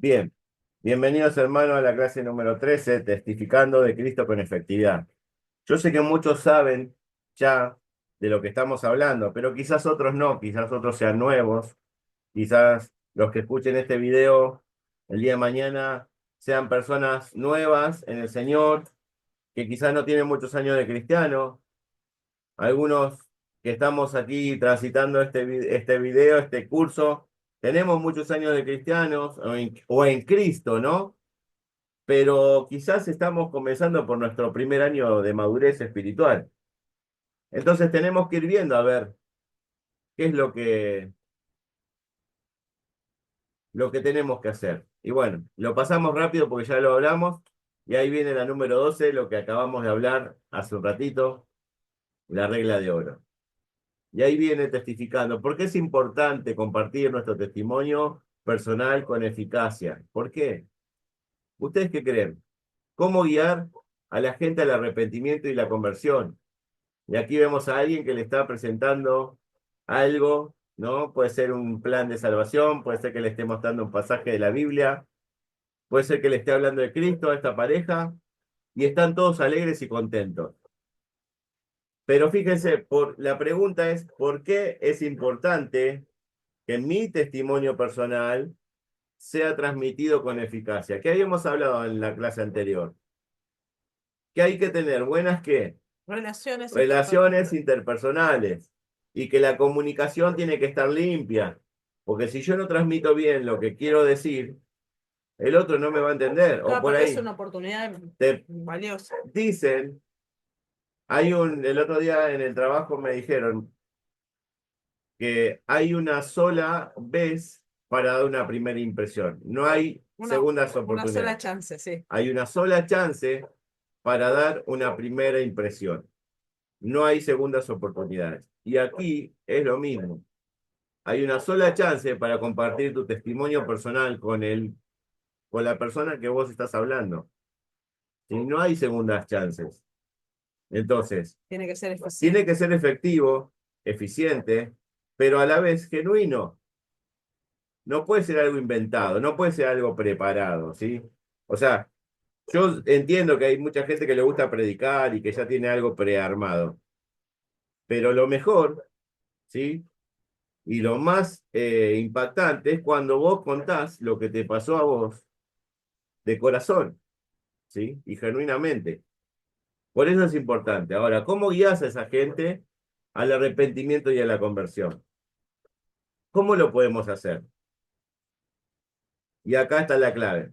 Bien, bienvenidos hermanos a la clase número 13, testificando de Cristo con efectividad. Yo sé que muchos saben ya de lo que estamos hablando, pero quizás otros no, quizás otros sean nuevos, quizás los que escuchen este video el día de mañana sean personas nuevas en el Señor, que quizás no tienen muchos años de cristiano, algunos que estamos aquí transitando este video, este curso, tenemos muchos años de cristianos o en Cristo, ¿no? Pero quizás estamos comenzando por nuestro primer año de madurez espiritual. Entonces tenemos que ir viendo a ver qué es lo que tenemos que hacer. Y bueno, lo pasamos rápido porque ya lo hablamos. Y ahí viene la número 12, lo que acabamos de hablar hace un ratito, la regla de oro. Y ahí viene testificando. ¿Por qué es importante compartir nuestro testimonio personal con eficacia? ¿Por qué? ¿Ustedes qué creen? ¿Cómo guiar a la gente al arrepentimiento y la conversión? Y aquí vemos a alguien que le está presentando algo, ¿no? Puede ser un plan de salvación, puede ser que le esté mostrando un pasaje de la Biblia, puede ser que le esté hablando de Cristo a esta pareja, y están todos alegres y contentos. Pero fíjense, la pregunta es, ¿por qué es importante que mi testimonio personal sea transmitido con eficacia? ¿Qué habíamos hablado en la clase anterior? Que hay que tener buenas, ¿qué? Relaciones Relaciones interpersonales. interpersonales y que la comunicación tiene que estar limpia, porque si yo no transmito bien lo que quiero decir, el otro no me va a entender, No, o por aparte es ahí una oportunidad te valiosa. dicen, el otro día en el trabajo me dijeron que hay una sola vez para dar una primera impresión, no hay Una, segundas una sola oportunidades, chance, sí. hay una sola chance para dar una primera impresión. No hay segundas oportunidades. Y aquí es lo mismo. Hay una sola chance para compartir tu testimonio personal con la persona que vos estás hablando. Y no hay segundas chances. Entonces, Tiene que ser tiene eficiente. que ser efectivo, eficiente, pero a la vez genuino. No puede ser algo inventado, no puede ser algo preparado, ¿sí? O sea, yo entiendo que hay mucha gente que le gusta predicar y que ya tiene algo prearmado, pero lo mejor, ¿sí? Y lo más impactante es cuando vos contás lo que te pasó a vos de corazón, ¿sí? Y genuinamente. Por eso es importante. Ahora, ¿cómo guías a esa gente al arrepentimiento y a la conversión? ¿Cómo lo podemos hacer? Y acá está la clave.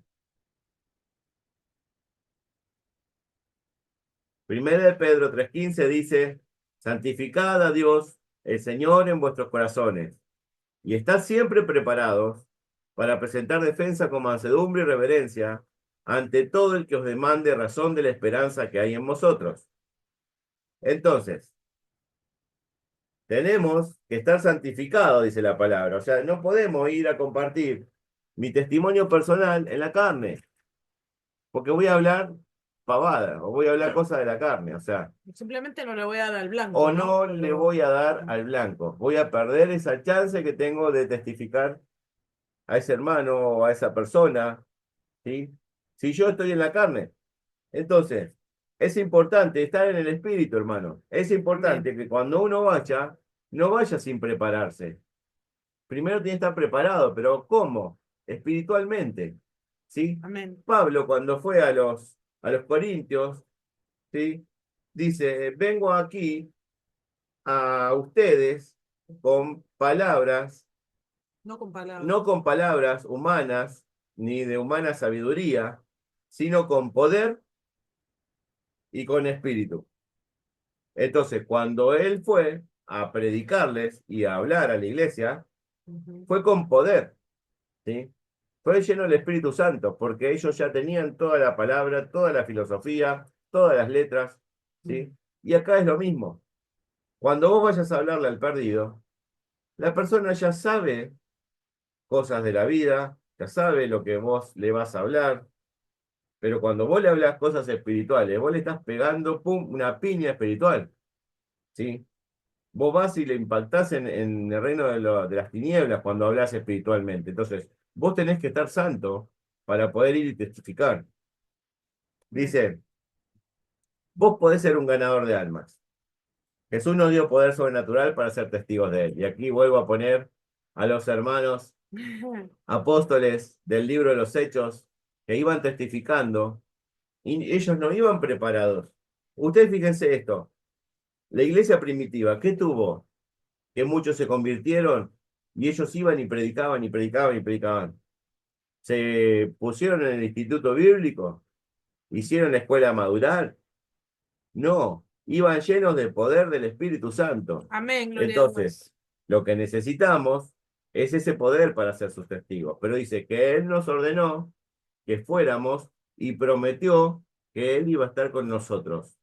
Primera de Pedro 3:15 dice, santificad a Dios, el Señor, en vuestros corazones, y estad siempre preparados para presentar defensa con mansedumbre y reverencia ante todo el que os demande razón de la esperanza que hay en vosotros. Entonces, tenemos que estar santificados, dice la palabra. O sea, no podemos ir a compartir mi testimonio personal en la carne, porque voy a hablar pavada, o voy a hablar cosas de la carne, o sea, Simplemente no le voy a dar al blanco, o ¿no? no le Pero voy a dar al blanco. Voy a perder esa chance que tengo de testificar a ese hermano o a esa persona, ¿sí? Si yo estoy en la carne. Entonces, es importante estar en el espíritu, hermano. Es amén, importante que cuando uno vaya, no vaya sin prepararse. Primero tiene que estar preparado, pero ¿cómo? Espiritualmente, ¿sí? amén. Pablo, cuando fue a los Corintios, ¿sí? Dice, vengo aquí a ustedes con palabras, No con no palabras. con palabras humanas ni de humana sabiduría, sino con poder y con espíritu. Entonces, cuando él fue a predicarles y a hablar a la iglesia, Ujú. fue con poder, ¿sí? Fue lleno del Espíritu Santo, porque ellos ya tenían toda la palabra, toda la filosofía, todas las letras, ¿sí? Y acá es lo mismo. Cuando vos vayas a hablarle al perdido, la persona ya sabe cosas de la vida, ya sabe lo que vos le vas a hablar, pero cuando vos le hablas cosas espirituales, vos le estás pegando, pum, una piña espiritual, ¿sí? Vos vas y le impactás en el reino de las tinieblas cuando hablas espiritualmente. Entonces, vos tenés que estar santo para poder ir y testificar. Dice, vos podés ser un ganador de almas. Jesús nos dio poder sobrenatural para ser testigos de él. Y aquí vuelvo a poner a los hermanos apóstoles del libro de los Hechos que iban testificando y ellos no iban preparados. Ustedes fíjense esto, la iglesia primitiva, ¿qué tuvo? Que muchos se convirtieron y ellos iban y predicaban y predicaban y predicaban. Se pusieron en el instituto bíblico, hicieron la escuela madurar. No, iban llenos del poder del Espíritu Santo. Amén, gloria a Dios. Entonces, lo que necesitamos es ese poder para ser sus testigos. Pero dice que Él nos ordenó que fuéramos y prometió que Él iba a estar con nosotros.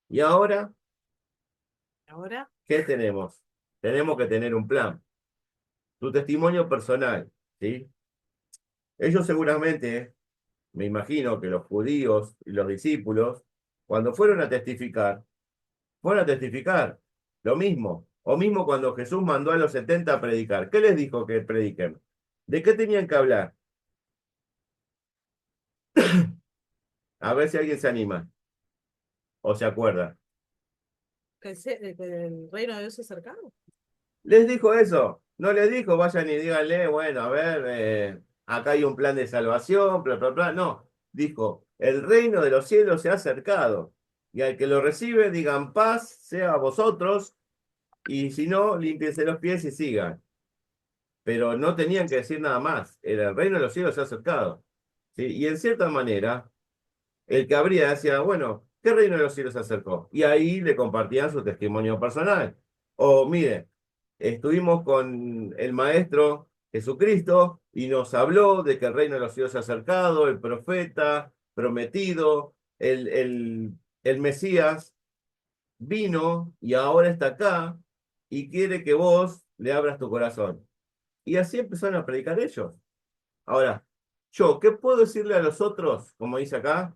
Y ahora, Ahora, ¿qué tenemos? Tenemos que tener un plan. Tu testimonio personal, ¿sí? Ellos seguramente, me imagino que los judíos y los discípulos, cuando fueron a testificar lo mismo. O mismo cuando Jesús mandó a los 70 a predicar. ¿Qué les dijo que prediquen? ¿De qué tenían que hablar? A ver si alguien se anima o se acuerda. que el reino de Dios es cercano. ¿Les dijo eso? No les dijo, vayan y díganle, bueno, a ver, acá hay un plan de salvación, bla, bla, bla. No, dijo, el reino de los cielos se ha acercado. Y al que lo recibe, digan paz sea a vosotros, y si no, límpiense los pies y sigan. Pero no tenían que decir nada más. El reino de los cielos se ha acercado. ¿Sí? Y en cierta manera, el que abría decía, bueno, ¿qué reino de los cielos se acercó? Y ahí le compartían su testimonio personal. O mire, estuvimos con el Maestro Jesucristo y nos habló de que el reino de los cielos se ha acercado, el profeta prometido, el Mesías vino y ahora está acá y quiere que vos le abras tu corazón. Y así empezaron a predicar ellos. Ahora, yo, ¿qué puedo decirle a los otros, como dice acá?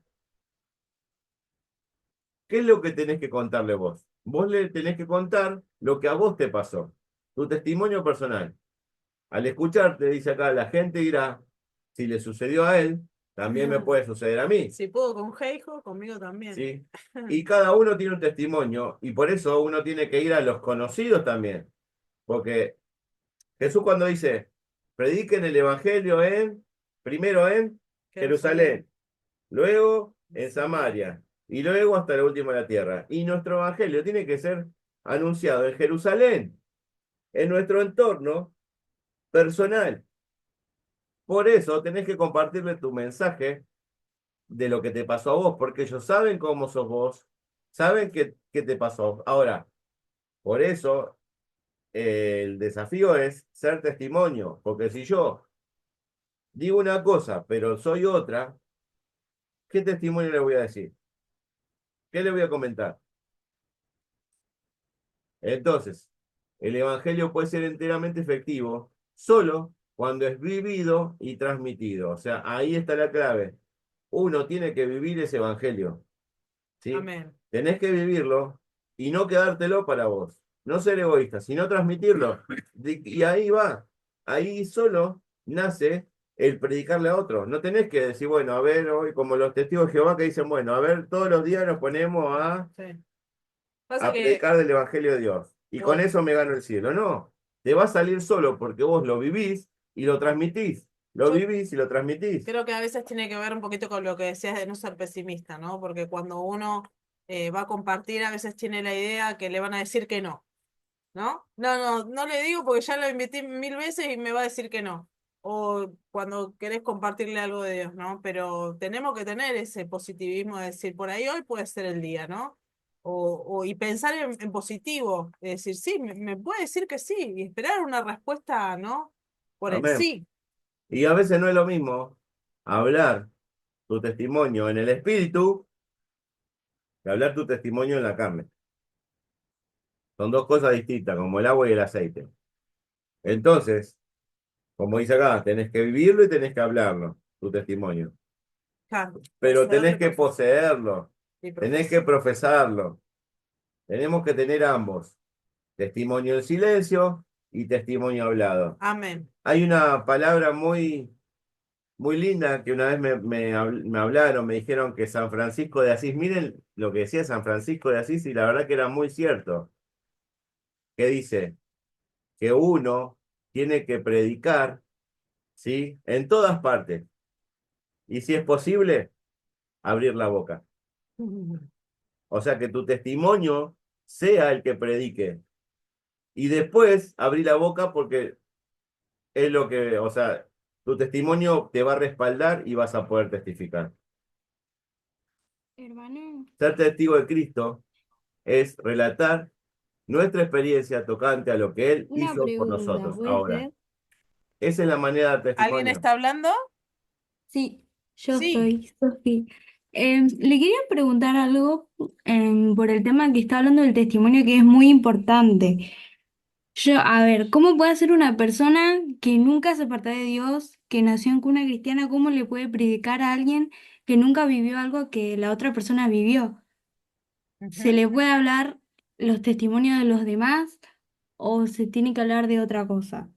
¿Qué es lo que tenés que contarle vos? Vos le tenés que contar lo que a vos te pasó, tu testimonio personal. Al escucharte, dice acá, la gente dirá, si le sucedió a él, también me puede suceder a mí. Si puedo con Heijo, conmigo también. ¿Sí? Y cada uno tiene un testimonio, y por eso uno tiene que ir a los conocidos también. Porque Jesús cuando dice, prediquen el evangelio primero en Jerusalén, luego en Samaria, y luego hasta el último de la tierra. Y nuestro evangelio tiene que ser anunciado en Jerusalén, en nuestro entorno personal. Por eso tenés que compartirle tu mensaje de lo que te pasó a vos, porque ellos saben cómo sos vos, saben qué te pasó. Ahora, por eso el desafío es ser testimonio, porque si yo digo una cosa, pero soy otra, ¿qué testimonio le voy a decir? ¿Qué le voy a comentar? Entonces, el evangelio puede ser enteramente efectivo solo cuando es vivido y transmitido. O sea, ahí está la clave. Uno tiene que vivir ese evangelio, ¿sí? Amén. Tenés que vivirlo y no quedártelo para vos. No ser egoísta, sino transmitirlo. Y ahí va. Ahí solo nace el predicarle a otro. No tenés que decir, bueno, a ver, hoy como los testigos de Jehová que dicen, bueno, a ver, todos los días nos ponemos Sí. Pasa a que predicar del Evangelio de Dios. Y con vos- eso me gano el cielo. No, te va a salir solo porque vos lo vivís y lo transmitís. Lo yo vivís y lo transmitís. creo que a veces tiene que ver un poquito con lo que decías de no ser pesimista, ¿no? Porque cuando uno va a compartir, a veces tiene la idea que le van a decir que no, ¿no? No le digo porque ya lo invité 1000 veces y me va a decir que no. O cuando querés compartirle algo de Dios, ¿no? Pero tenemos que tener ese positivismo de decir, por ahí hoy puede ser el día, ¿no? Y pensar en positivo, es decir, sí, me puede decir que sí, y esperar una respuesta, ¿no? Por el Amén. sí. Y a veces no es lo mismo hablar tu testimonio en el espíritu que hablar tu testimonio en la carne. Son dos cosas distintas, como el agua y el aceite. Entonces, como dice acá, tenés que vivirlo y tenés que hablarlo, tu testimonio. Claro, Pero poseerlo tenés y que poseerlo, y tenés que profesar. profesarlo. Tenemos que tener ambos, testimonio en silencio y testimonio hablado. Amén. Hay una palabra muy muy linda que una vez me hablaron, me dijeron que San Francisco de Asís, miren lo que decía San Francisco de Asís y la verdad que era muy cierto, que dice que uno tiene que predicar, ¿sí? En todas partes y si es posible, abrir la boca. O sea, que tu testimonio sea el que predique y después abrir la boca porque es lo que, o sea, tu testimonio te va a respaldar y vas a poder testificar. Hermano, Ser testigo de Cristo es relatar nuestra experiencia tocante a lo que Él una hizo por pregunta, nosotros. ¿puede Ahora, ser? esa es la manera de ¿Alguien testimonio. está hablando? Sí, yo Sí. soy Sofi. Le quería preguntar algo por el tema que está hablando del testimonio que es muy importante. Yo, a ver, ¿cómo puede ser una persona que nunca se aparta de Dios, que nació en cuna cristiana, cómo le puede predicar a alguien que nunca vivió algo que la otra persona vivió? ¿Se Ujú. le puede hablar los testimonios de los demás o se tiene que hablar de otra cosa?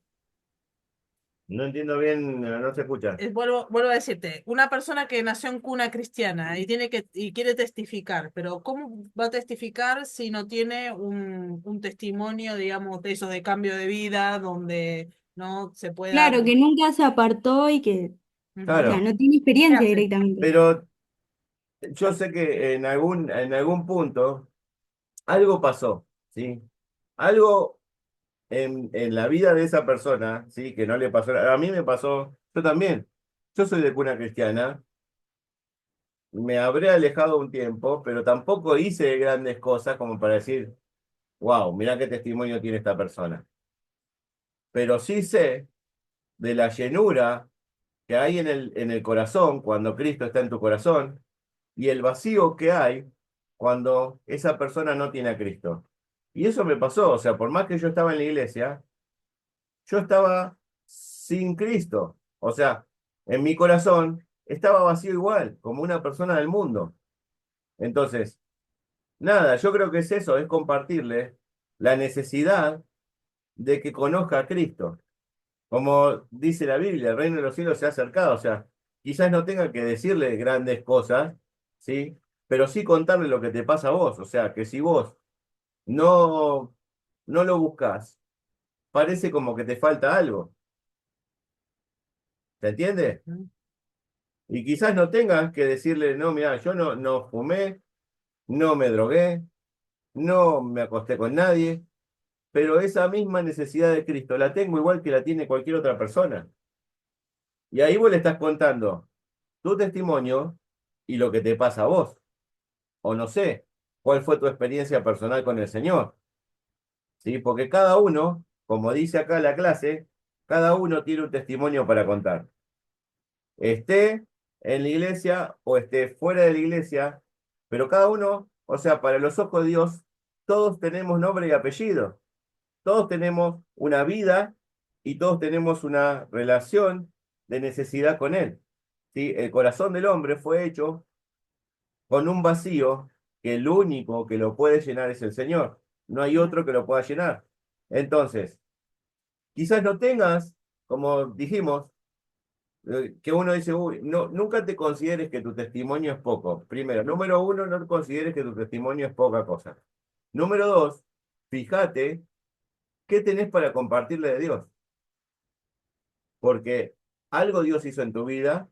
No entiendo bien, no se escucha. Vuelvo a decirte, una persona que nació en cuna cristiana y y quiere testificar, pero ¿cómo va a testificar si no tiene un testimonio, digamos, de eso, de cambio de vida, donde no se pueda... Claro, que nunca se apartó y que, o sea, Ujú. Claro, no tiene ¿Qué experiencia hace? directamente. pero yo sé que en algún punto algo pasó, ¿sí? Algo en la vida de esa persona, ¿sí? Que no le pasó. A mí me pasó, yo también. Yo soy de cuna cristiana, me habré alejado un tiempo, pero tampoco hice grandes cosas como para decir, wow, mirá qué testimonio tiene esta persona. Pero sí sé de la llenura que hay en el corazón cuando Cristo está en tu corazón y el vacío que hay cuando esa persona no tiene a Cristo. Y eso me pasó, o sea, por más que yo estaba en la iglesia, yo estaba sin Cristo. O sea, en mi corazón estaba vacío igual, como una persona del mundo. Entonces, nada, yo creo que es eso, es compartirle la necesidad de que conozca a Cristo. Como dice la Biblia, el reino de los cielos se ha acercado. O sea, quizás no tenga que decirle grandes cosas, ¿sí? Pero sí contarle lo que te pasa a vos. O sea, que si vos no, no lo buscas, parece como que te falta algo. ¿Se entiende? Ujú. Y quizás no tengas que decirle, no, mira, yo no fumé, no me drogué, no me acosté con nadie, pero esa misma necesidad de Cristo la tengo igual que la tiene cualquier otra persona. Y ahí vos le estás contando tu testimonio y lo que te pasa a vos. O no sé, cuál fue tu experiencia personal con el Señor. ¿Sí? Porque cada uno, como dice acá la clase, cada uno tiene un testimonio para contar. Esté en la iglesia o esté fuera de la iglesia, pero cada uno, o sea, para los ojos de Dios, todos tenemos nombre y apellido, todos tenemos una vida y todos tenemos una relación de necesidad con Él. ¿Sí? El corazón del hombre fue hecho con un vacío que el único que lo puede llenar es el Señor. No hay otro que lo pueda llenar. Entonces, quizás no tengas, como dijimos, que uno dice, uy, no, nunca te consideres que tu testimonio es poco. Primero, número uno, no consideres que tu testimonio es poca cosa. Número dos, fíjate qué tenés para compartirle de Dios, porque algo Dios hizo en tu vida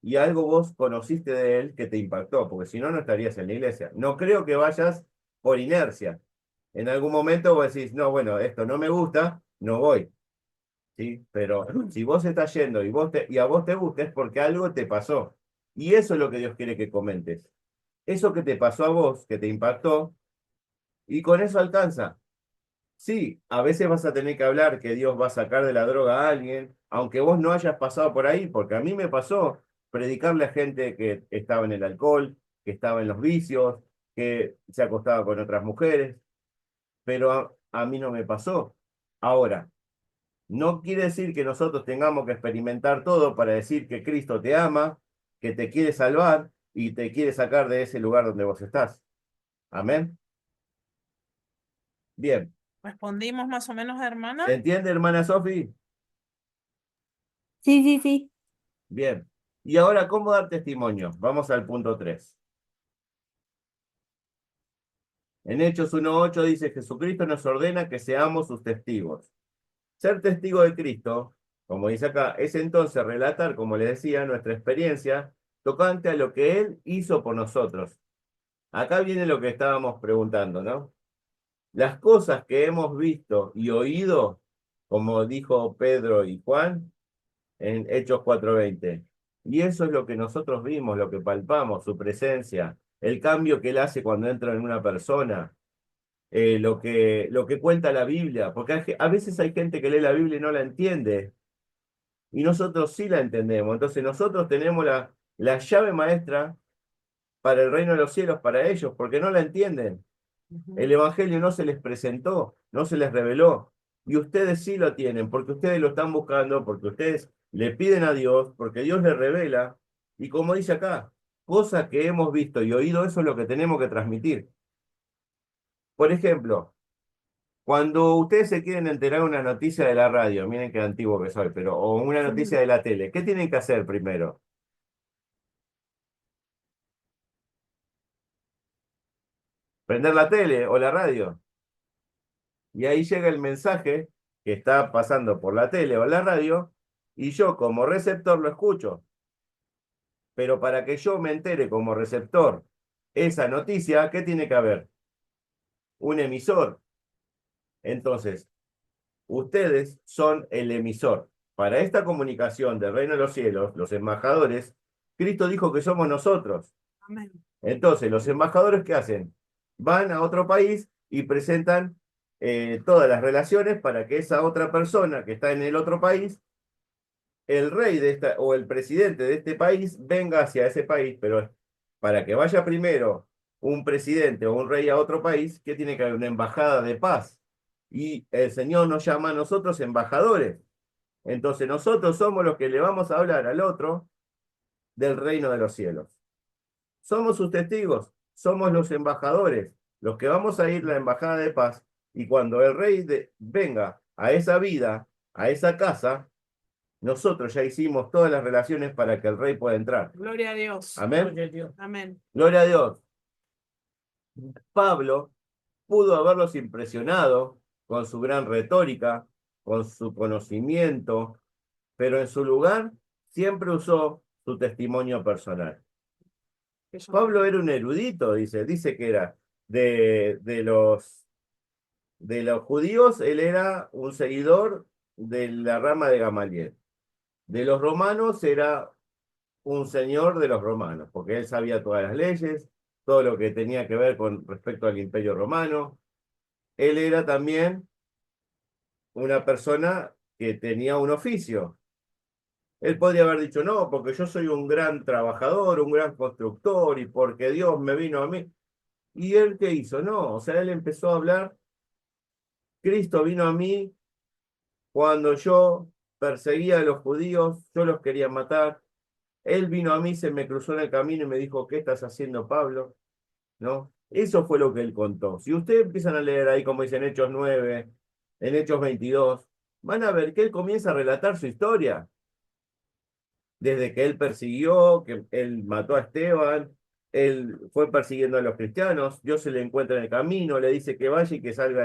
y algo vos conociste de Él que te impactó, porque si no, no estarías en la iglesia. No creo que vayas por inercia. En algún momento vos decís, no, bueno, esto no me gusta, no voy. ¿Sí? Pero si vos estás yendo y a vos te gusta es porque algo te pasó. Y eso es lo que Dios quiere que comentes. Eso que te pasó a vos, que te impactó, y con eso alcanza. Sí, a veces vas a tener que hablar que Dios va a sacar de la droga a alguien, aunque vos no hayas pasado por ahí, porque a mí me pasó predicarle a gente que estaba en el alcohol, que estaba en los vicios, que se acostaba con otras mujeres, pero a mí no me pasó. Ahora, no quiere decir que nosotros tengamos que experimentar todo para decir que Cristo te ama, que te quiere salvar y te quiere sacar de ese lugar donde vos estás. Amén. Bien. ¿Respondimos más o menos, hermana? ¿Se entiende, hermana Sofi? Sí, sí, sí. Bien. Y ahora, ¿cómo dar testimonio? Vamos al punto 3. En Hechos 1:8 dice, Jesucristo nos ordena que seamos sus testigos. Ser testigo de Cristo, como dice acá, es entonces relatar, como les decía, nuestra experiencia tocante a lo que Él hizo por nosotros. Acá viene lo que estábamos preguntando, ¿no? Las cosas que hemos visto y oído, como dijo Pedro y Juan en Hechos 4:20. Y eso es lo que nosotros vimos, lo que palpamos, su presencia, el cambio que Él hace cuando entra en una persona, lo que cuenta la Biblia, porque a veces hay gente que lee la Biblia y no la entiende, y nosotros sí la entendemos. Entonces nosotros tenemos la llave maestra para el reino de los cielos para ellos, porque no la entienden. El Ujú. Evangelio no se les presentó, no se les reveló. Y ustedes sí lo tienen, porque ustedes lo están buscando, porque ustedes le piden a Dios, porque Dios les revela. Y como dice acá, cosas que hemos visto y oído, eso es lo que tenemos que transmitir. Por ejemplo, cuando ustedes se quieren enterar una noticia de la radio, miren qué antiguo que soy, pero, o una noticia de la tele, ¿qué tienen que hacer primero? Prender la tele o la radio. Y ahí llega el mensaje que está pasando por la tele o la radio, y yo como receptor lo escucho. Pero para que yo me entere como receptor esa noticia, ¿qué tiene que haber? Un emisor. Entonces, ustedes son el emisor. Para esta comunicación del reino de los cielos, los embajadores, Cristo dijo que somos nosotros. Amén. Entonces, los embajadores, ¿qué hacen? Van a otro país y presentan todas las relaciones para que esa otra persona que está en el otro país, el rey de esta, o el presidente de este país, venga hacia ese país. Pero para que vaya primero un presidente o un rey a otro país, ¿qué tiene que haber? Una embajada de paz. Y el Señor nos llama a nosotros embajadores. Entonces, nosotros somos los que le vamos a hablar al otro del reino de los cielos. Somos sus testigos, somos los embajadores, los que vamos a ir a la embajada de paz, y cuando el rey venga a esa vida, a esa casa, nosotros ya hicimos todas las relaciones para que el rey pueda entrar. Gloria a Dios. Amén. Gloria a Dios. Amén. Gloria a Dios. Pablo pudo haberlos impresionado con su gran retórica, con su conocimiento, pero en su lugar siempre usó su testimonio personal. Que yo- Pablo era un erudito, dice que era de los judíos, él era un seguidor de la rama de Gamaliel. De los romanos era un señor de los romanos, porque él sabía todas las leyes, todo lo que tenía que ver con respecto al Imperio Romano. Él era también una persona que tenía un oficio. Él podría haber dicho, no, porque yo soy un gran trabajador, un gran constructor, y porque Dios me vino a mí. ¿Y él qué hizo? No, o sea, él empezó a hablar, Cristo vino a mí cuando yo perseguía a los judíos, yo los quería matar. Él vino a mí, se me cruzó en el camino y me dijo, ¿qué estás haciendo, Pablo? ¿No? Eso fue lo que él contó. Si ustedes empiezan a leer ahí, como dicen Hechos 9, en Hechos 22, van a ver que él comienza a relatar su historia. Desde que él persiguió, que él mató a Esteban, él fue persiguiendo a los cristianos, Dios se le encuentra en el camino, le dice que vaya y que salga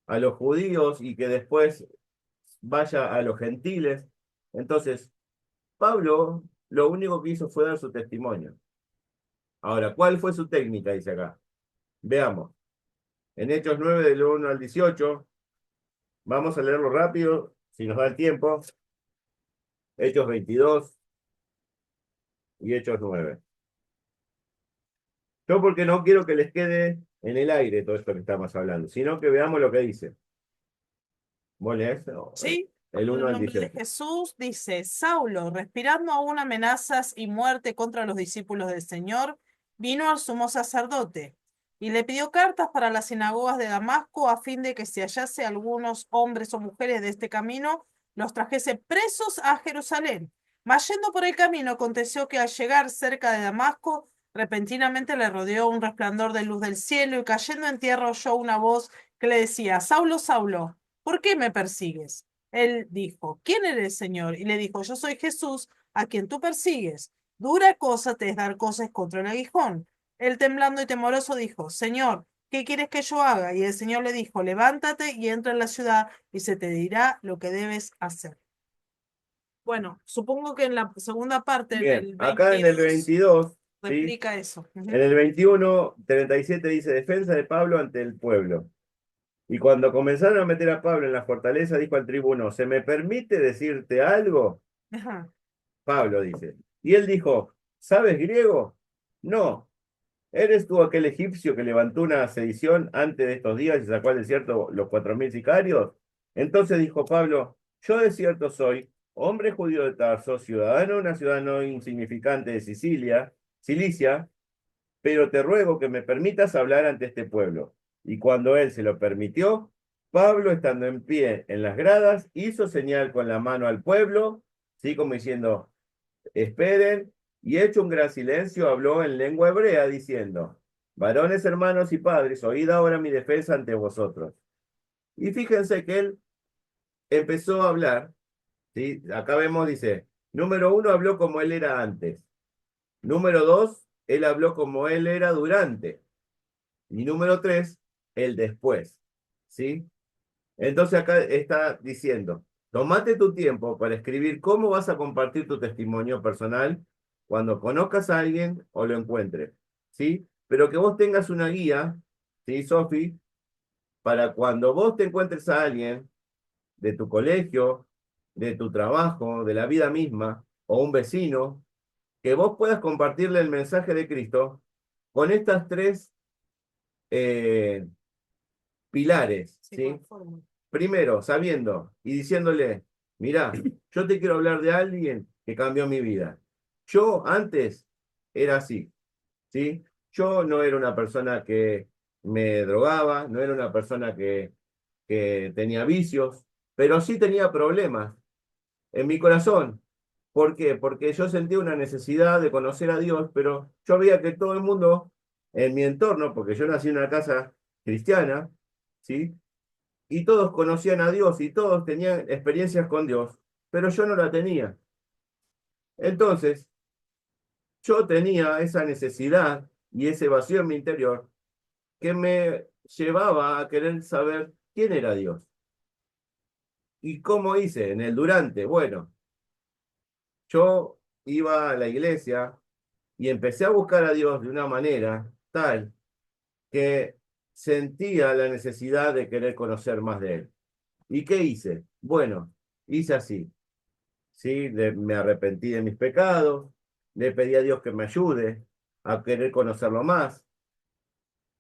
a los judíos y que después vaya a los gentiles. Entonces, Pablo lo único que hizo fue dar su testimonio. Ahora, ¿cuál fue su técnica? Dice acá. Veamos. En Hechos 9, del 1 al 18, vamos a leerlo rápido, si nos da el tiempo. Hechos 22 y Hechos 9. Yo porque no quiero que les quede en el aire todo esto que estamos hablando, sino que veamos lo que dice. ¿Vos leés? Sí, El en 1 el al nombre de 18. Jesús dice, Saulo, respirando aún amenazas y muerte contra los discípulos del Señor, vino al sumo sacerdote y le pidió cartas para las sinagogas de Damasco a fin de que si hallase algunos hombres o mujeres de este camino, los trajese presos a Jerusalén. Mas yendo por el camino, aconteció que al llegar cerca de Damasco, repentinamente le rodeó un resplandor de luz del cielo y cayendo en tierra oyó una voz que le decía, Saulo, Saulo, ¿por qué me persigues? Él dijo, ¿quién eres, Señor? Y le dijo, yo soy Jesús, a quien tú persigues. Dura cosa te es dar cosas contra el aguijón. Él temblando y temoroso dijo, Señor, ¿qué quieres que yo haga? Y el Señor le dijo, levántate y entra en la ciudad y se te dirá lo que debes hacer. Bueno, supongo que en la segunda parte, en Bien, el acá en el 22, 22, ¿sí? replica eso. Ujú. En el 21, 37 dice, defensa de Pablo ante el pueblo. Y cuando comenzaron a meter a Pablo en la fortaleza, dijo al tribuno, ¿se me permite decirte algo? Ajá. Pablo dice. Y él dijo, ¿sabes griego? No. ¿Eres tú aquel egipcio que levantó una sedición antes de estos días y sacó al desierto los 4000 sicarios? Entonces dijo Pablo, yo de cierto soy, hombre judío de Tarso, ciudadano de una ciudad no insignificante de Cilicia, pero te ruego que me permitas hablar ante este pueblo. Y cuando él se lo permitió, Pablo, estando en pie en las gradas, hizo señal con la mano al pueblo, ¿sí? Como diciendo, esperen, y hecho un gran silencio, habló en lengua hebrea, diciendo, varones, hermanos y padres, oíd ahora mi defensa ante vosotros. Y fíjense que él empezó a hablar, ¿sí? Acá vemos, dice, número uno, habló como él era antes. Número dos, él habló como él era durante. Y número tres, el después, ¿sí? Entonces acá está diciendo, tomate tu tiempo para escribir cómo vas a compartir tu testimonio personal cuando conozcas a alguien o lo encuentres, ¿sí? Pero que vos tengas una guía, ¿sí, Sofi? Para cuando vos te encuentres a alguien de tu colegio, de tu trabajo, de la vida misma, o un vecino, que vos puedas compartirle el mensaje de Cristo con estas tres eh, pilares, Sí, ¿sí? conforme. Primero, sabiendo y diciéndole, mirá, yo te quiero hablar de alguien que cambió mi vida. Yo antes era así, ¿sí? Yo no era una persona que me drogaba, no era una persona que tenía vicios, pero sí tenía problemas en mi corazón. ¿Por qué? Porque yo sentía una necesidad de conocer a Dios, pero yo veía que todo el mundo en mi entorno, porque yo nací en una casa cristiana, ¿sí? Y todos conocían a Dios y todos tenían experiencias con Dios, pero yo no la tenía. Entonces, yo tenía esa necesidad y ese vacío en mi interior que me llevaba a querer saber quién era Dios. ¿Y cómo hice? En el durante. Bueno, yo iba a la iglesia y empecé a buscar a Dios de una manera tal que sentía la necesidad de querer conocer más de Él. ¿Y qué hice? Bueno, hice así. ¿Sí? Me arrepentí de mis pecados, le pedí a Dios que me ayude a querer conocerlo más,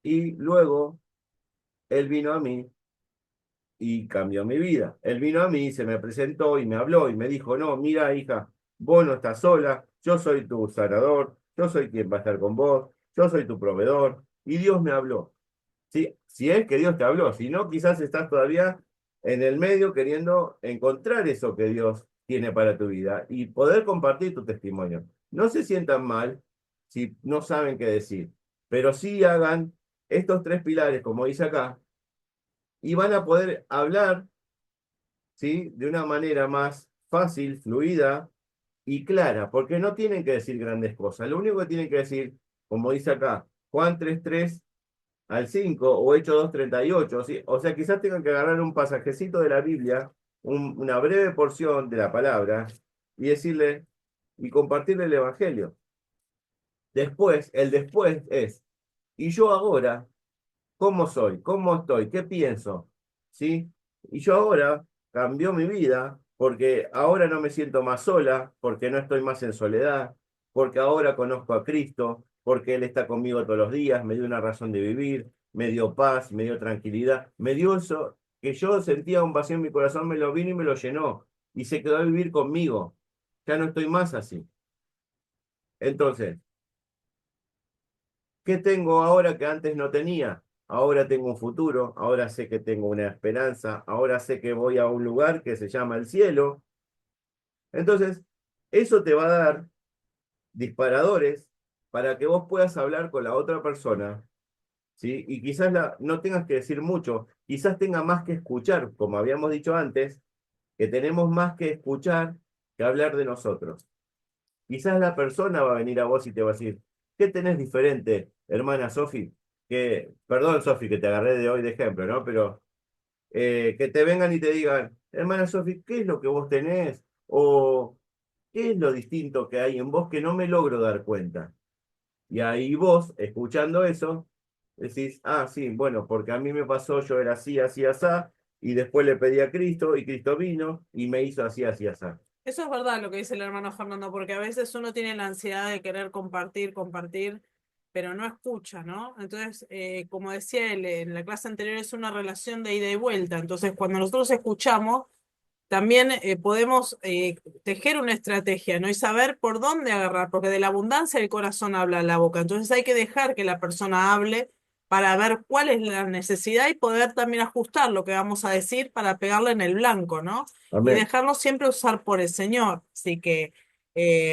y luego Él vino a mí y cambió mi vida. Él vino a mí, se me presentó y me habló y me dijo, no, mira hija, vos no estás sola, yo soy tu sanador, yo soy quien va a estar con vos, yo soy tu proveedor, y Dios me habló. ¿Sí? Si es que Dios te habló, si no, quizás estás todavía en el medio queriendo encontrar eso que Dios tiene para tu vida y poder compartir tu testimonio. No se sientan mal si no saben qué decir, pero sí hagan estos tres pilares, como dice acá, y van a poder hablar, ¿sí? De una manera más fácil, fluida y clara, porque no tienen que decir grandes cosas. Lo único que tienen que decir, como dice acá, Juan 3:3 al 5 o Hechos 2:38, ¿sí? O sea, quizás tengan que agarrar un pasajecito de la Biblia, una breve porción de la palabra, y decirle, y compartirle el Evangelio. Después, el después es, ¿y yo ahora cómo soy? ¿Cómo estoy? ¿Qué pienso? ¿Sí? Y yo ahora cambió mi vida porque ahora no me siento más sola, porque no estoy más en soledad, porque ahora conozco a Cristo, porque Él está conmigo todos los días, me dio una razón de vivir, me dio paz, me dio tranquilidad, me dio eso que yo sentía un vacío en mi corazón, me lo vino y me lo llenó y se quedó a vivir conmigo. Ya no estoy más así. Entonces, ¿qué tengo ahora que antes no tenía? Ahora tengo un futuro, ahora sé que tengo una esperanza, ahora sé que voy a un lugar que se llama el cielo. Entonces, eso te va a dar disparadores para que vos puedas hablar con la otra persona, ¿sí? Y quizás no tengas que decir mucho, quizás tenga más que escuchar, como habíamos dicho antes, que tenemos más que escuchar que hablar de nosotros. quizás la persona va a venir a vos y te va a decir, ¿qué tenés diferente, hermana Sofi? Perdón, Sofi, que te agarré de hoy de ejemplo, ¿no? Pero que te vengan y te digan, hermana Sofi, ¿qué es lo que vos tenés? O ¿qué es lo distinto que hay en vos que no me logro dar cuenta? Y ahí vos, escuchando eso, decís, ah, sí, bueno, porque a mí me pasó, yo era así, así, así, y después le pedí a Cristo, y Cristo vino, y me hizo así, así, así. Eso es verdad lo que dice el hermano Fernando, porque a veces uno tiene la ansiedad de querer compartir, compartir, pero no escucha, ¿no? Entonces, como decía él en la clase anterior, es una relación de ida y vuelta. Entonces, cuando nosotros escuchamos, también podemos tejer una estrategia, ¿no? Y saber por dónde agarrar, porque de la abundancia el corazón habla la boca. Entonces hay que dejar que la persona hable para ver cuál es la necesidad y poder también ajustar lo que vamos a decir para pegarle en el blanco, ¿no? Y Amén. dejarnos siempre usar por el Señor. Así que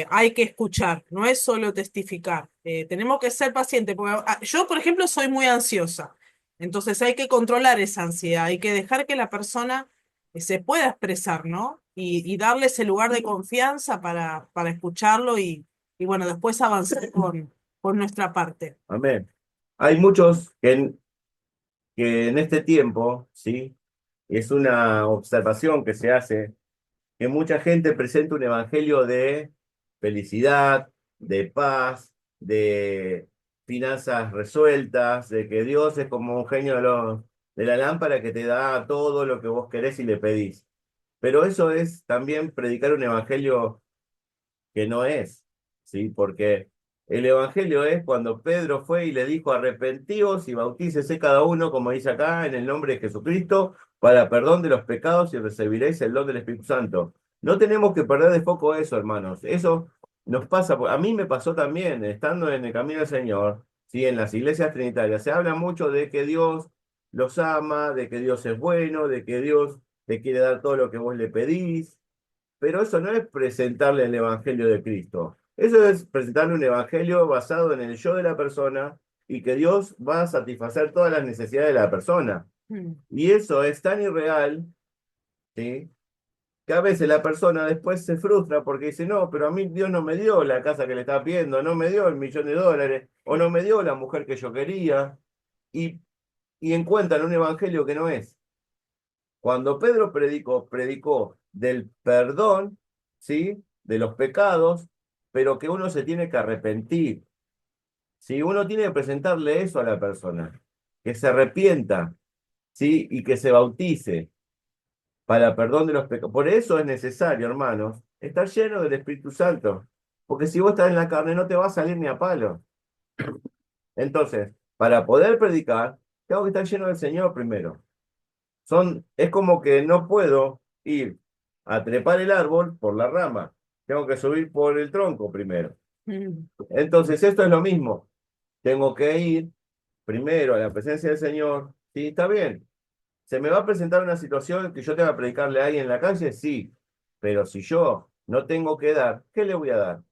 hay que escuchar, no es solo testificar. Tenemos que ser pacientes, porque yo, por ejemplo, soy muy ansiosa. Entonces hay que controlar esa ansiedad, hay que dejar que la persona se pueda expresar, ¿no? Y darle ese lugar de confianza para escucharlo y bueno, después avanzar por nuestra parte. Amén. Hay muchos que en este tiempo, ¿sí? Es una observación que se hace, que mucha gente presenta un evangelio de felicidad, de paz, de finanzas resueltas, de que Dios es como un genio de la lámpara que te da todo lo que vos querés y le pedís. Pero eso es también predicar un evangelio que no es, ¿sí? Porque el evangelio es cuando Pedro fue y le dijo, arrepentíos y bautícese cada uno, como dice acá, en el nombre de Jesucristo, para perdón de los pecados y recibiréis el don del Espíritu Santo. No tenemos que perder de foco eso, hermanos. Eso nos pasa, a mí me pasó también, estando en el camino del Señor, ¿sí? En las iglesias trinitarias, se habla mucho de que Dios los ama, de que Dios es bueno, de que Dios te quiere dar todo lo que vos le pedís, pero eso no es presentarle el Evangelio de Cristo. Eso es presentarle un Evangelio basado en el yo de la persona y que Dios va a satisfacer todas las necesidades de la persona. Mm. Y eso es tan irreal, ¿sí? Que a veces la persona después se frustra porque dice, no, pero a mí Dios no me dio la casa que le estaba pidiendo, no me dio el millón de dólares, o no me dio la mujer que yo quería, y, y encuentran un evangelio que no es. Cuando Pedro predicó del perdón, ¿sí? De los pecados, pero que uno se tiene que arrepentir. ¿Sí? Uno tiene que presentarle eso a la persona, que se arrepienta, ¿sí? Y que se bautice para perdón de los pecados. Por eso es necesario, hermanos, estar lleno del Espíritu Santo, porque si vos estás en la carne no te va a salir ni a palo. Entonces, para poder predicar, tengo que estar lleno del Señor primero. Es como que no puedo ir a trepar el árbol por la rama. Tengo que subir por el tronco primero. Mm. Entonces, esto es lo mismo. Tengo que ir primero a la presencia del Señor. Sí, está bien. ¿Se me va a presentar una situación que yo tenga que predicarle a alguien en la calle? Sí. Pero si yo no tengo que dar, ¿qué le voy a dar?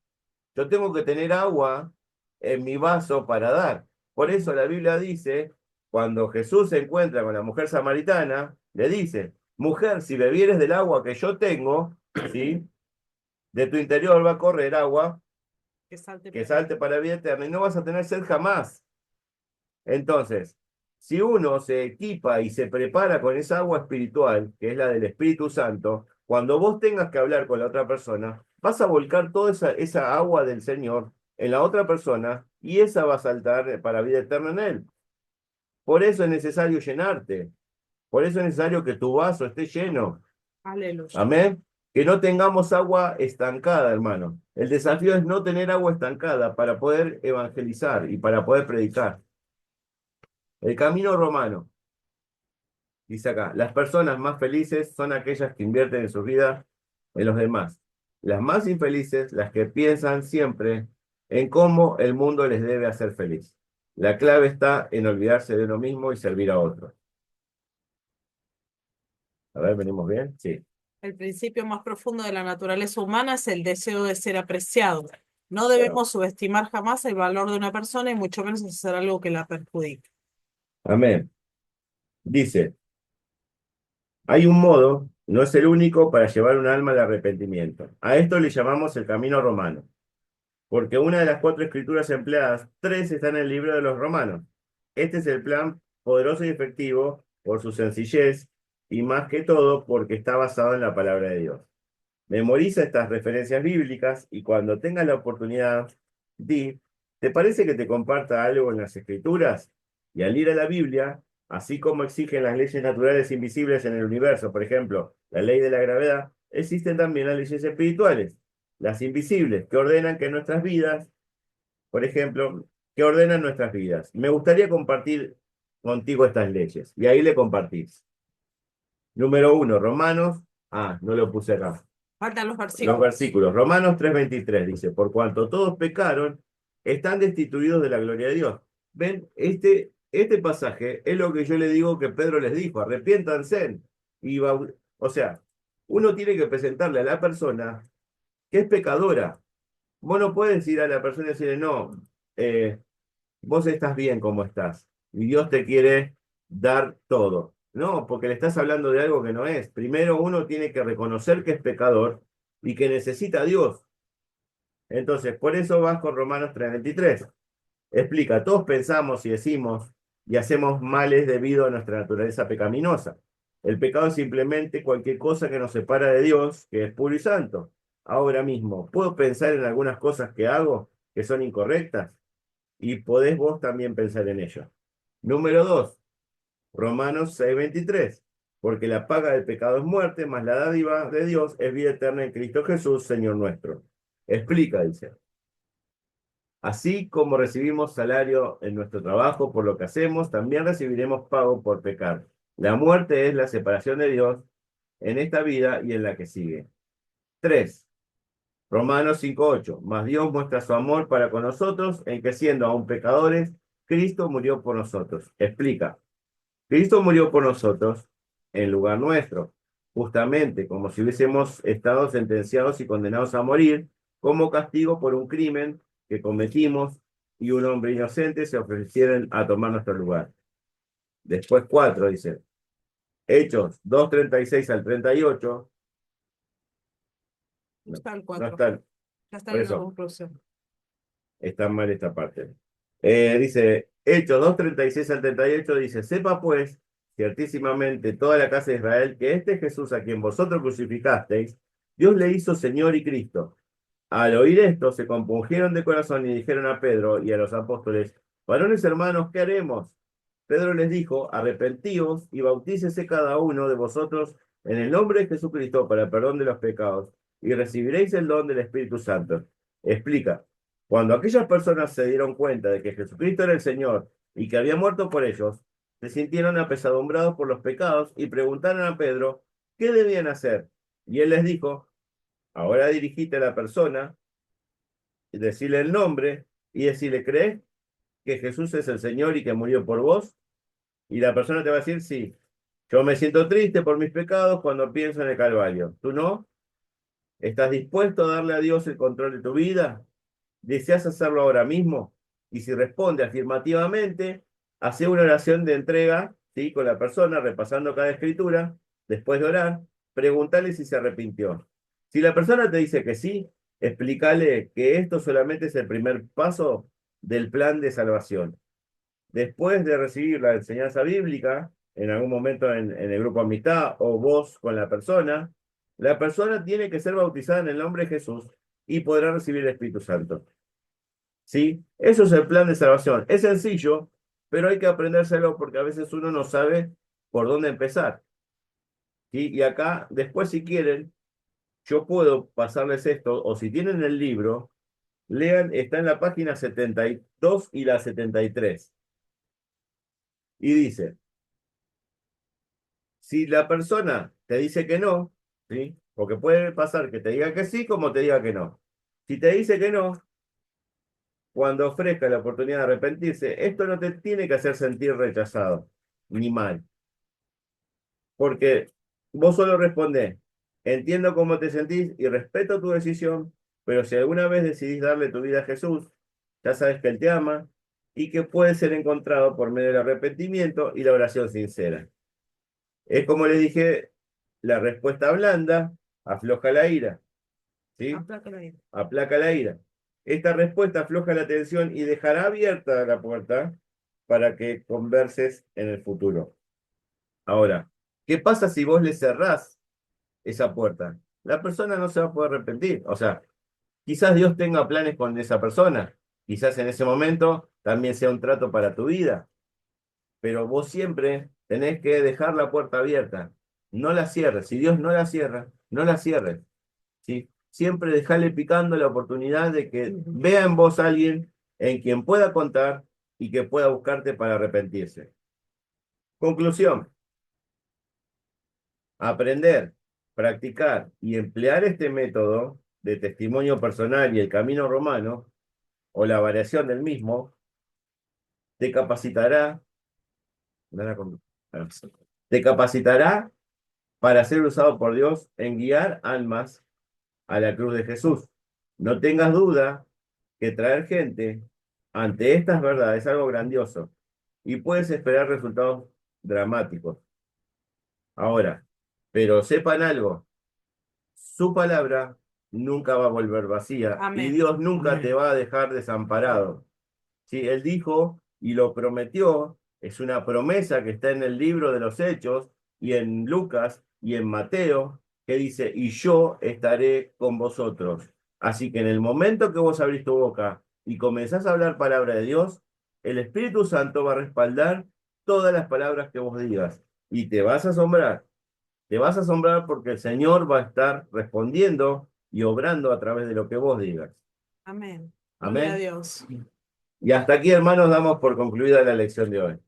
Yo tengo que tener agua en mi vaso para dar. Por eso la Biblia dice, cuando Jesús se encuentra con la mujer samaritana, le dice, mujer, si bebieres del agua que yo tengo, ¿sí? De tu interior va a correr agua Que salte que para salte para la vida eterna y no vas a tener sed jamás. Entonces, si uno se equipa y se prepara con esa agua espiritual, que es la del Espíritu Santo, cuando vos tengas que hablar con la otra persona, vas a volcar toda esa agua del Señor en la otra persona y esa va a saltar para vida eterna en él. Por eso es necesario llenarte. Por eso es necesario que tu vaso esté lleno. Aleluya. Amén. Que no tengamos agua estancada, hermano. El desafío es no tener agua estancada para poder evangelizar y para poder predicar. El camino romano. Dice acá, las personas más felices son aquellas que invierten en su vida en los demás. Las más infelices, las que piensan siempre en cómo el mundo les debe hacer feliz. La clave está en olvidarse de uno mismo y servir a otros. A ver, ¿venimos bien? Sí. El principio más profundo de la naturaleza humana es el deseo de ser apreciado. No Bueno, debemos subestimar jamás el valor de una persona y mucho menos hacer algo que la perjudique. amén. Dice, hay un modo, no es el único, para llevar un alma al arrepentimiento. A esto le llamamos el camino romano. porque una de las 4 escrituras empleadas, 3 están en el libro de los Romanos. Este es el plan poderoso y efectivo por su sencillez y más que todo porque está basado en la palabra de Dios. Memoriza estas referencias bíblicas y cuando tengas la oportunidad, di, ¿te parece que te comparta algo en las escrituras? Y al ir a la Biblia, así como exigen las leyes naturales invisibles en el universo, por ejemplo, la ley de la gravedad, existen también las leyes espirituales, las invisibles, que ordenan que nuestras vidas, por ejemplo, que ordenan nuestras vidas. Me gustaría compartir contigo estas leyes, y ahí le compartís. Número 1, Romanos, no lo puse acá. Faltan los Los versículos. versículos. Romanos 3:23 dice, por cuanto todos pecaron, están destituidos de la gloria de Dios. Ven, este pasaje es lo que yo le digo que Pedro les dijo, arrepiéntanse. O sea, uno tiene que presentarle a la persona que es pecadora. Vos no puedes ir a la persona y decirle, no, vos estás bien como estás, y Dios te quiere dar todo. No, porque le estás hablando de algo que no es. Primero uno tiene que reconocer que es pecador y que necesita a Dios. Entonces, por eso vas con Romanos 3:23. Explica, todos pensamos y decimos y hacemos males debido a nuestra naturaleza pecaminosa. El pecado es simplemente cualquier cosa que nos separa de Dios, que es puro y santo. Ahora mismo, ¿puedo pensar en algunas cosas que hago que son incorrectas? Y podés vos también pensar en ello. Número 2, Romanos 6:23. Porque la paga del pecado es muerte, mas la dádiva de Dios es vida eterna en Cristo Jesús, Señor nuestro. Explica, dice. Así como recibimos salario en nuestro trabajo por lo que hacemos, también recibiremos pago por pecar. La muerte es la separación de Dios en esta vida y en la que sigue. 3. Romanos 5:8. Mas Dios muestra su amor para con nosotros en que siendo aún pecadores, Cristo murió por nosotros. Explica. Cristo murió por nosotros en lugar nuestro, justamente como si hubiésemos estado sentenciados y condenados a morir como castigo por un crimen que cometimos y un hombre inocente se ofrecieron a tomar nuestro lugar. Después 4 dice, Hechos 2:36 al 38. No está el No 4. están, Ya está por en la eso, conclusión. está mal esta parte. Dice, Hechos 2:36 al 38 dice, sepa pues, ciertísimamente toda la casa de Israel, que este Jesús a quien vosotros crucificasteis, Dios le hizo Señor y Cristo. Al oír esto, se compungieron de corazón y dijeron a Pedro y a los apóstoles, varones hermanos, ¿qué haremos? Pedro les dijo, arrepentíos y bautícese cada uno de vosotros en el nombre de Jesucristo para el perdón de los pecados, y recibiréis el don del Espíritu Santo. Explica, cuando aquellas personas se dieron cuenta de que Jesucristo era el Señor y que había muerto por ellos, se sintieron apesadumbrados por los pecados y preguntaron a Pedro qué debían hacer. Y él les dijo, ahora dirigite a la persona, decirle el nombre y decirle, ¿crees que Jesús es el Señor y que murió por vos? Y la persona te va a decir, sí, yo me siento triste por mis pecados cuando pienso en el Calvario. ¿Tú no? ¿Estás dispuesto a darle a Dios el control de tu vida? ¿Deseas hacerlo ahora mismo? Y si responde afirmativamente, hace una oración de entrega, ¿sí? Con la persona, repasando cada escritura. Después de orar, pregúntale si se arrepintió. Si la persona te dice que sí, explícale que esto solamente es el primer paso del plan de salvación. Después de recibir la enseñanza bíblica, en algún momento en el grupo amistad o vos con la persona tiene que ser bautizada en el nombre de Jesús y podrá recibir el Espíritu Santo. ¿Sí? Eso es el plan de salvación. Es sencillo, pero hay que aprendérselo porque a veces uno no sabe por dónde empezar. ¿Sí? Y acá, después si quieren, yo puedo pasarles esto, o si tienen el libro, lean, está en la página 72 y la 73. Y dice, si la persona te dice que no, ¿sí? Porque puede pasar que te diga que sí como te diga que no. Si te dice que no, cuando ofrezca la oportunidad de arrepentirse, esto no te tiene que hacer sentir rechazado, ni mal. Porque vos solo respondés, entiendo cómo te sentís y respeto tu decisión, pero si alguna vez decidís darle tu vida a Jesús, ya sabes que Él te ama y que puede ser encontrado por medio del arrepentimiento y la oración sincera. Es como les dije, la respuesta blanda afloja la ira, ¿sí? Aplaca la ira. Aplaca la ira. Esta respuesta afloja la tensión y dejará abierta la puerta para que converses en el futuro. Ahora, ¿qué pasa si vos le cerrás esa puerta? La persona no se va a poder arrepentir. O sea, quizás Dios tenga planes con esa persona. Quizás en ese momento también sea un trato para tu vida. Pero vos siempre tenés que dejar la puerta abierta. No la cierres. Si Dios no la cierra, no la cierres. ¿Sí? Siempre dejale picando la oportunidad de que vea en vos a alguien en quien pueda contar y que pueda buscarte para arrepentirse. Conclusión. Aprender, practicar y emplear este método de testimonio personal y el camino romano, o la variación del mismo, te capacitará, te capacitará para ser usado por Dios en guiar almas a la cruz de Jesús. No tengas duda que traer gente ante estas verdades es algo grandioso y puedes esperar resultados dramáticos. Ahora, pero sepan algo, su palabra nunca va a volver vacía y Amén. Dios nunca te va a dejar desamparado. Sí, Él dijo y lo prometió, es una promesa que está en el libro de los Hechos y en Lucas y en Mateo, que dice, y yo estaré con vosotros. Así que en el momento que vos abrís tu boca y comenzás a hablar palabra de Dios, el Espíritu Santo va a respaldar todas las palabras que vos digas y te vas a asombrar. Te vas a asombrar porque el Señor va a estar respondiendo y obrando a través de lo que vos digas. Amén. Gloria a Amén. Dios. Y hasta aquí, hermanos, damos por concluida la lección de hoy.